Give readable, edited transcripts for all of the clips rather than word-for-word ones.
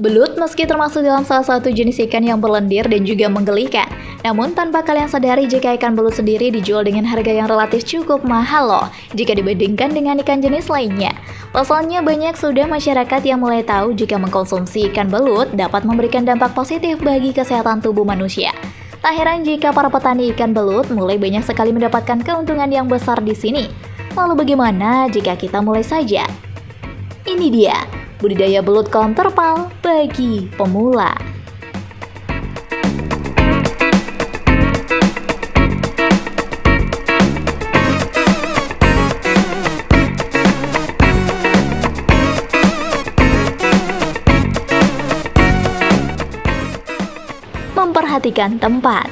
Belut meski termasuk dalam salah satu jenis ikan yang berlendir dan juga menggelikan. Namun tanpa kalian sadari jika ikan belut sendiri dijual dengan harga yang relatif cukup mahal loh jika dibandingkan dengan ikan jenis lainnya. Pasalnya banyak sudah masyarakat yang mulai tahu jika mengkonsumsi ikan belut dapat memberikan dampak positif bagi kesehatan tubuh manusia. Tak heran jika para petani ikan belut mulai banyak sekali mendapatkan keuntungan yang besar di sini. Lalu bagaimana jika kita mulai saja? Ini dia budidaya belut kolam terpal bagi pemula. Memperhatikan tempat.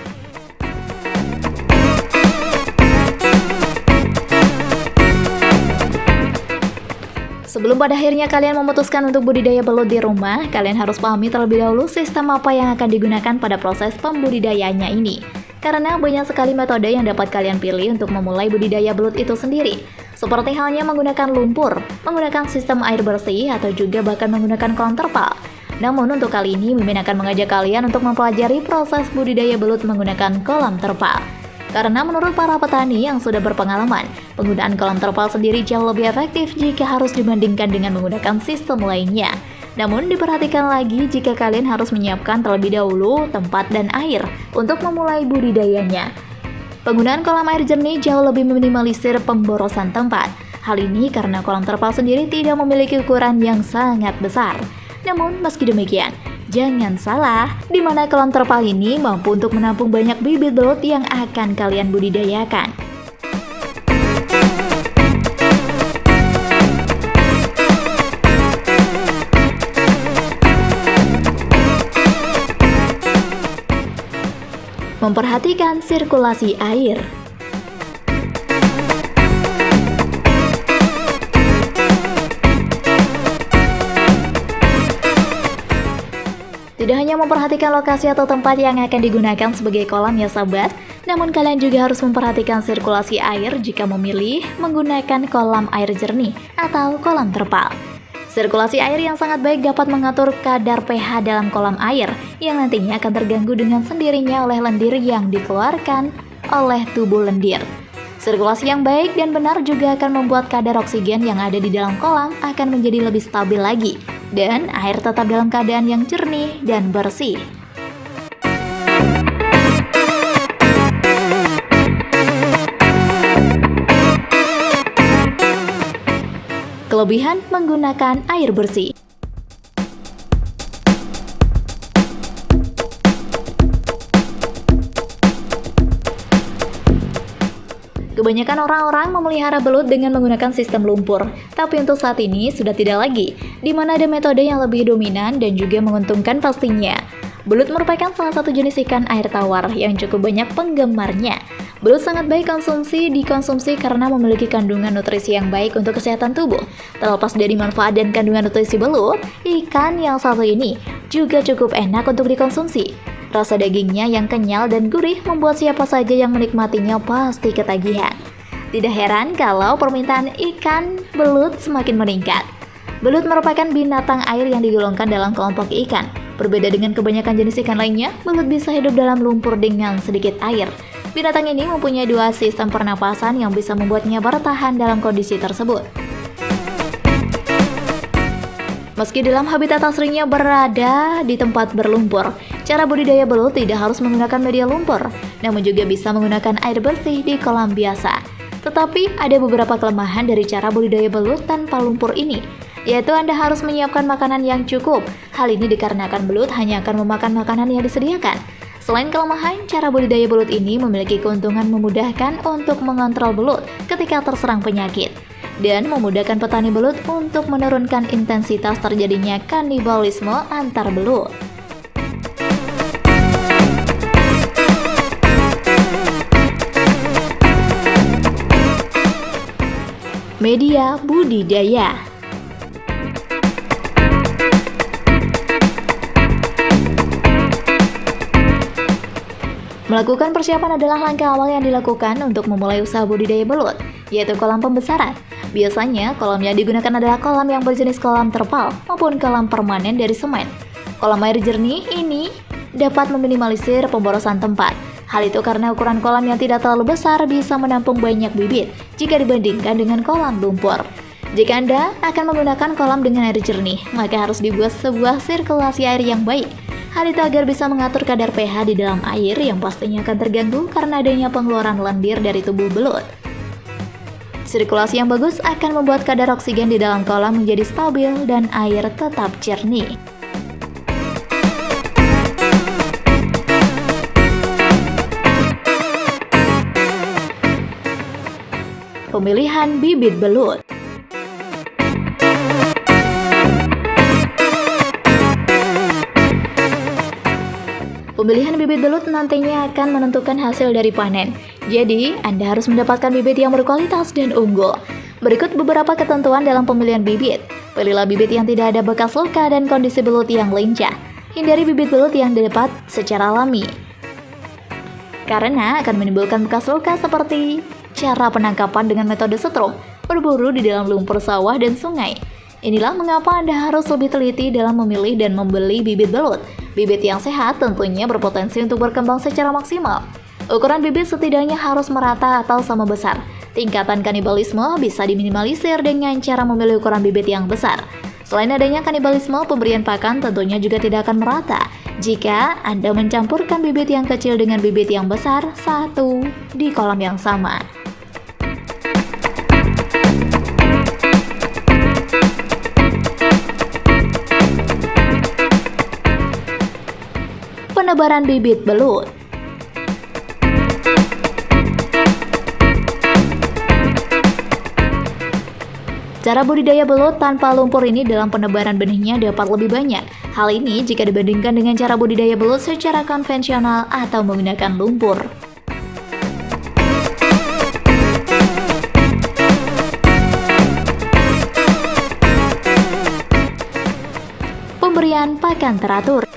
Sebelum pada akhirnya kalian memutuskan untuk budidaya belut di rumah, kalian harus pahami terlebih dahulu sistem apa yang akan digunakan pada proses pembudidayaannya ini. Karena banyak sekali metode yang dapat kalian pilih untuk memulai budidaya belut itu sendiri. Seperti halnya menggunakan lumpur, menggunakan sistem air bersih, atau juga bahkan menggunakan kolam terpal. Namun untuk kali ini, Mimin akan mengajak kalian untuk mempelajari proses budidaya belut menggunakan kolam terpal. Karena menurut para petani yang sudah berpengalaman, penggunaan kolam terpal sendiri jauh lebih efektif jika harus dibandingkan dengan menggunakan sistem lainnya. Namun diperhatikan lagi jika kalian harus menyiapkan terlebih dahulu tempat dan air untuk memulai budidayanya. Penggunaan kolam air jernih jauh lebih meminimalisir pemborosan tempat. Hal ini karena kolam terpal sendiri tidak memiliki ukuran yang sangat besar. Namun meski demikian, jangan salah, di mana kolam terpal ini mampu untuk menampung banyak bibit belut yang akan kalian budidayakan. Memperhatikan sirkulasi air. Tidak hanya memperhatikan lokasi atau tempat yang akan digunakan sebagai kolam ya sahabat, namun kalian juga harus memperhatikan sirkulasi air jika memilih menggunakan kolam air jernih atau kolam terpal. Sirkulasi air yang sangat baik dapat mengatur kadar pH dalam kolam air yang nantinya akan terganggu dengan sendirinya oleh lendir yang dikeluarkan oleh tubuh lendir. Sirkulasi yang baik dan benar juga akan membuat kadar oksigen yang ada di dalam kolam akan menjadi lebih stabil lagi, dan air tetap dalam keadaan yang jernih dan bersih. Kelebihan menggunakan air bersih. Kebanyakan orang-orang memelihara belut dengan menggunakan sistem lumpur, tapi untuk saat ini sudah tidak lagi, di mana ada metode yang lebih dominan dan juga menguntungkan pastinya. Belut merupakan salah satu jenis ikan air tawar yang cukup banyak penggemarnya. Belut sangat baik dikonsumsi karena memiliki kandungan nutrisi yang baik untuk kesehatan tubuh. Terlepas dari manfaat dan kandungan nutrisi belut, ikan yang satu ini juga cukup enak untuk dikonsumsi. Rasa dagingnya yang kenyal dan gurih membuat siapa saja yang menikmatinya pasti ketagihan. Tidak heran kalau permintaan ikan belut semakin meningkat. Belut merupakan binatang air yang digolongkan dalam kelompok ikan. Berbeda dengan kebanyakan jenis ikan lainnya, belut bisa hidup dalam lumpur dengan sedikit air. Binatang ini mempunyai dua sistem pernapasan yang bisa membuatnya bertahan dalam kondisi tersebut. Meski dalam habitat aslinya berada di tempat berlumpur, cara budidaya belut tidak harus menggunakan media lumpur, namun juga bisa menggunakan air bersih di kolam biasa. Tetapi ada beberapa kelemahan dari cara budidaya belut tanpa lumpur ini, yaitu Anda harus menyiapkan makanan yang cukup. Hal ini dikarenakan belut hanya akan memakan makanan yang disediakan. Selain kelemahan, cara budidaya belut ini memiliki keuntungan memudahkan untuk mengontrol belut ketika terserang penyakit, dan memudahkan petani belut untuk menurunkan intensitas terjadinya kanibalisme antar belut. Media budidaya. Melakukan persiapan adalah langkah awal yang dilakukan untuk memulai usaha budidaya belut, yaitu kolam pembesaran. Biasanya, kolam yang digunakan adalah kolam yang berjenis kolam terpal maupun kolam permanen dari semen. Kolam air jernih ini dapat meminimalisir pemborosan tempat. Hal itu karena ukuran kolam yang tidak terlalu besar bisa menampung banyak bibit jika dibandingkan dengan kolam lumpur. Jika Anda akan menggunakan kolam dengan air jernih, maka harus dibuat sebuah sirkulasi air yang baik. Hal itu agar bisa mengatur kadar pH di dalam air yang pastinya akan terganggu karena adanya pengeluaran lendir dari tubuh belut. Sirkulasi yang bagus akan membuat kadar oksigen di dalam kolam menjadi stabil dan air tetap jernih. Pemilihan bibit belut. Pemilihan bibit belut nantinya akan menentukan hasil dari panen. Jadi, Anda harus mendapatkan bibit yang berkualitas dan unggul. Berikut beberapa ketentuan dalam pemilihan bibit. Pilihlah bibit yang tidak ada bekas luka dan kondisi belut yang lincah. Hindari bibit belut yang didapat secara alami, karena akan menimbulkan bekas luka seperti cara penangkapan dengan metode setrum, berburu di dalam lumpur sawah dan sungai. Inilah mengapa Anda harus lebih teliti dalam memilih dan membeli bibit belut. Bibit yang sehat tentunya berpotensi untuk berkembang secara maksimal. Ukuran bibit setidaknya harus merata atau sama besar. Tingkatan kanibalisme bisa diminimalisir dengan cara memilih ukuran bibit yang besar. Selain adanya kanibalisme, pemberian pakan tentunya juga tidak akan merata jika Anda mencampurkan bibit yang kecil dengan bibit yang besar satu di kolam yang sama. Penebaran bibit belut. Cara budidaya belut tanpa lumpur ini dalam penebaran benihnya dapat lebih banyak. Hal ini jika dibandingkan dengan cara budidaya belut secara konvensional atau menggunakan lumpur. Pemberian pakan teratur.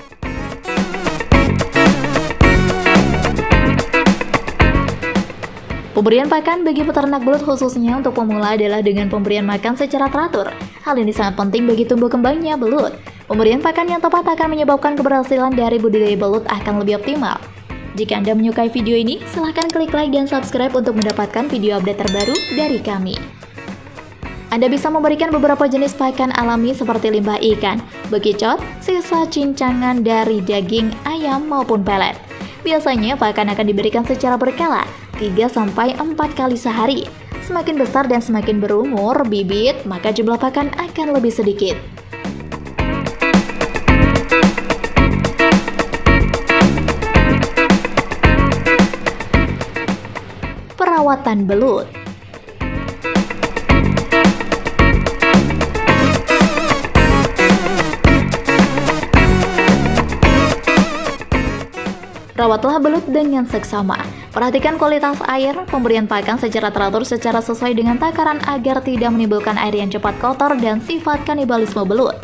Pemberian pakan bagi peternak belut khususnya untuk pemula adalah dengan pemberian makan secara teratur. Hal ini sangat penting bagi tumbuh kembangnya belut. Pemberian pakan yang tepat akan menyebabkan keberhasilan dari budidaya belut akan lebih optimal. Jika Anda menyukai video ini, silahkan klik like dan subscribe untuk mendapatkan video update terbaru dari kami. Anda bisa memberikan beberapa jenis pakan alami seperti limbah ikan, bekicot, sisa cincangan dari daging ayam maupun pelet. Biasanya pakan akan diberikan secara berkala, 3-4 kali sehari. Semakin besar dan semakin berumur bibit, maka jumlah pakan akan lebih sedikit. Perawatan belut. Rawatlah belut dengan seksama. Perhatikan kualitas air, pemberian pakan secara teratur secara sesuai dengan takaran agar tidak menimbulkan air yang cepat kotor dan sifat kanibalisme belut.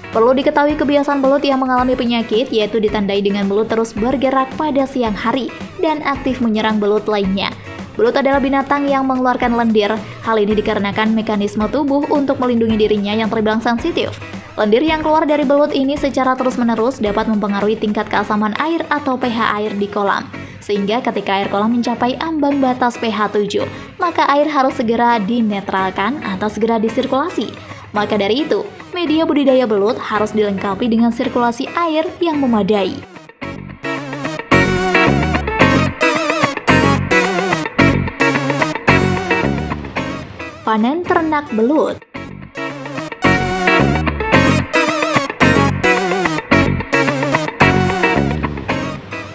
Perlu diketahui kebiasaan belut yang mengalami penyakit yaitu ditandai dengan belut terus bergerak pada siang hari dan aktif menyerang belut lainnya. Belut adalah binatang yang mengeluarkan lendir. Hal ini dikarenakan mekanisme tubuh untuk melindungi dirinya yang terbilang sensitif. Lendir yang keluar dari belut ini secara terus-menerus dapat mempengaruhi tingkat keasaman air atau pH air di kolam. Sehingga ketika air kolam mencapai ambang batas pH 7, maka air harus segera dinetralkan atau segera disirkulasi. Maka dari itu, media budidaya belut harus dilengkapi dengan sirkulasi air yang memadai. Panen ternak belut.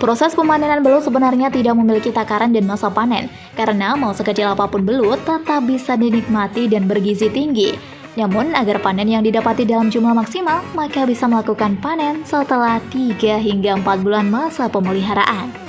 Proses pemanenan belut sebenarnya tidak memiliki takaran dan masa panen, karena mau sekecil apapun belut tetap bisa dinikmati dan bergizi tinggi. Namun, agar panen yang didapati dalam jumlah maksimal, maka bisa melakukan panen setelah 3 hingga 4 bulan masa pemeliharaan.